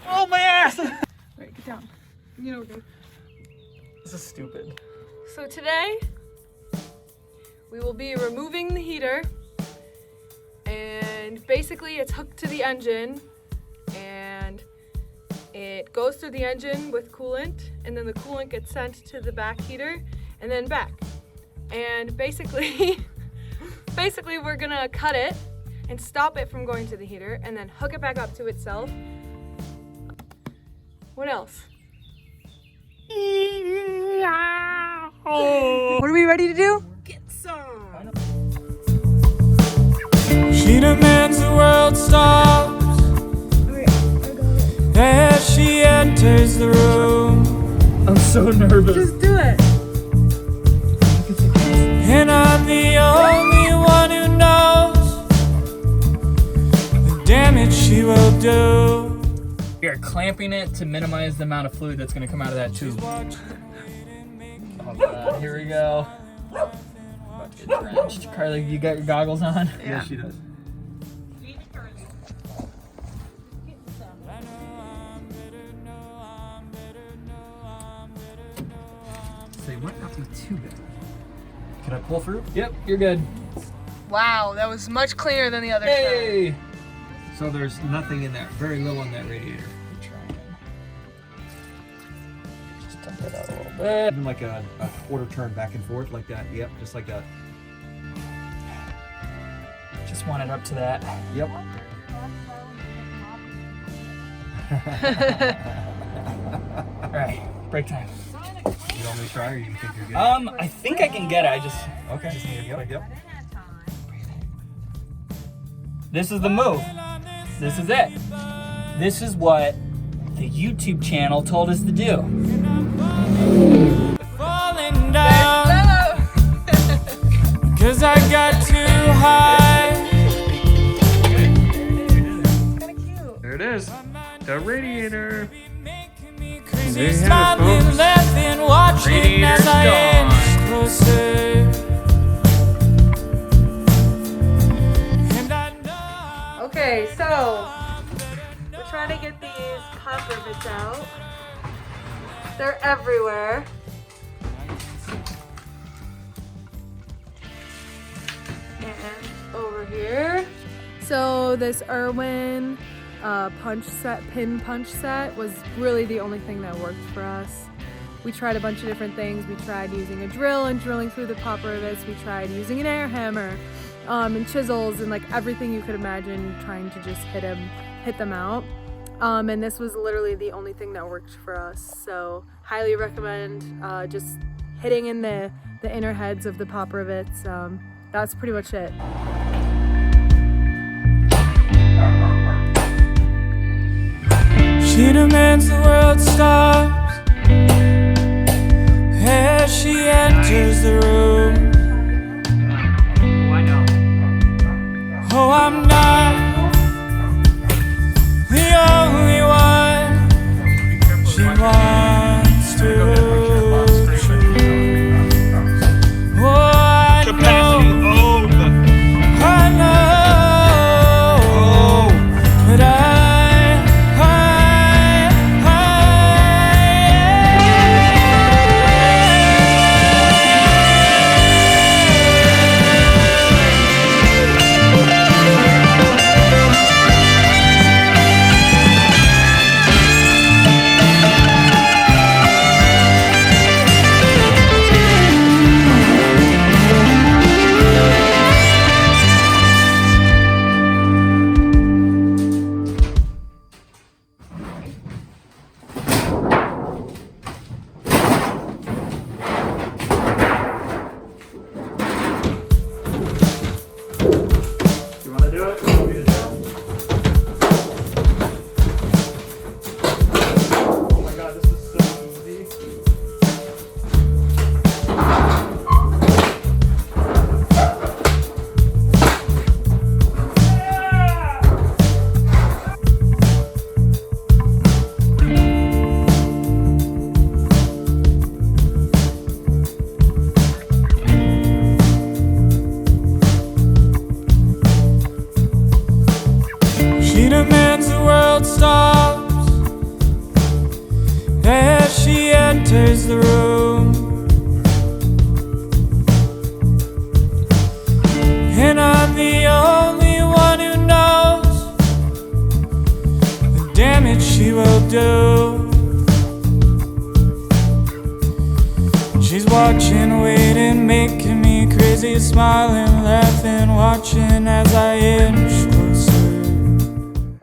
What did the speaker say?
Oh, my ass! Wait, get down. You know, okay. This is stupid. So today, we will be removing the heater, and basically it's hooked to the engine, and it goes through the engine with coolant, and then the coolant gets sent to the back heater, and then back. And basically, we're gonna cut it and stop it from going to the heater, and then hook it back up to itself. What else? What are we ready to do? Get some! She demands the world stops as she enters the room. I'm so nervous. Just do it! And I'm the only one who knows the damage she will do. We are clamping it to minimize the amount of fluid that's going to come out of that tube. Oh God, here we go. About to get drenched. Carly, you got your goggles on? Yeah. Yes, she does. So you might not be too bad. Can I pull through? Yep, you're good. Wow, that was much cleaner than the other Hey! So there's nothing in that, very little in that radiator. Just dump it out a little bit. Even like a quarter turn back and forth like that. Yep, just like that. Just want it up to that. Yep. Alright, break time. You want me to try or you think you're good? I think I can get it. I just Okay. just need a quick. Yep. This is the move. This is it. This is what the YouTube channel told us to do. Falling down, cause I got too high. There it is. The radiator. Crazy smiling, laughing, watching as I inch closer. And I know. Okay, so we're trying to get these pop rivets out. They're everywhere. And over here. So this Irwin pin punch set was really the only thing that worked for us. We tried a bunch of different things. We tried using a drill and drilling through the pop rivets. We tried using an air hammer and chisels and like everything you could imagine, trying to just hit them out. And this was literally the only thing that worked for us. So highly recommend just hitting in the inner heads of the pop rivets. That's pretty much it. She demands the world stops as she enters the room. Oh, I know. Oh, I'm not the only one she wants to choose. Oh, I know, I know, but demands the world stops as she enters the room. And I'm the only one who knows the damage she will do. She's watching, waiting, making me crazy, smiling, laughing, watching as I inch